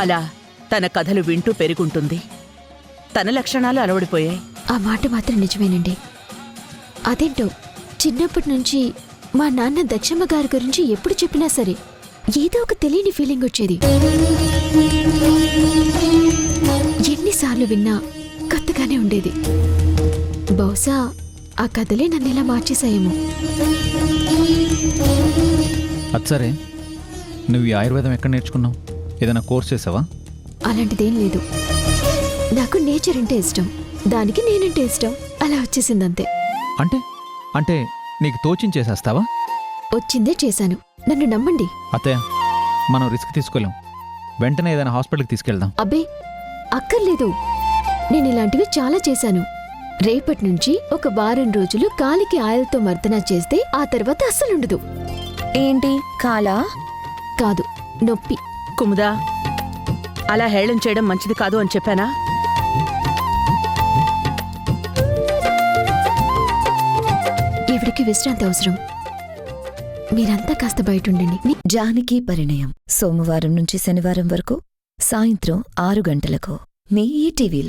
అలా తన కథలు వింటూ పెరుగుంటుంది. తన లక్షణాలు అలవడిపోయాయి. ఆ మాట మాత్రం నిజమేనండి. అదేంటో చిన్నప్పటి నుంచి మా నాన్న దక్షమ్మ గారి గురించి ఎప్పుడు చెప్పినా సరే ఏదో ఒక తెలియని ఫీలింగ్ వచ్చేది. ఎన్నిసార్లు విన్నా కొత్తగానే ఉండేది. బహుశా ఆ కథలే నన్ను ఇలా మార్చేశాయేమో. అచ్చరే, నువ్వు ఈ ఆయుర్వేదం ఎక్కడ నేర్చుకున్నావు? ఏదైనా కోర్స్ చేసావా? అలాంటిదేం లేదు. నాకు నేచర్ అంటే ఇష్టం, దానికి నేనంటే ఇష్టం. అలా వచ్చేసిందంతే. అంటే అంటే నీకు తోచించేసేస్తావా? వచ్చిందే చేశాను, నన్ను నమ్మండి. అత్తయ్య, మనం రిస్క్ తీసుకోలేం. వెంటనే ఏదైనా హాస్పిటల్కి తీసుకెళ్దాం. అబ్బే అక్కర్లేదు, నేను ఇలాంటివి చాలా చేశాను. రేపటి నుంచి ఒక వారం రోజులు కాలికి ఆయిల్తో మర్దన చేస్తే ఆ తర్వాత అస్సలుండదు. ఏంటి కాలా? కాదు, నొప్పి. కుముదా, అలా హేళన చేయడం మంచిది కాదు అని చెప్పానా? ఈవిడికి విశ్రాంతి అవసరం. మీరంతా కాస్త బయటుండండి. జానకి పరిణయం సోమవారం నుంచి శనివారం వరకు సాయంత్రం 6 గంటలకు మీ ఈటీవీలో.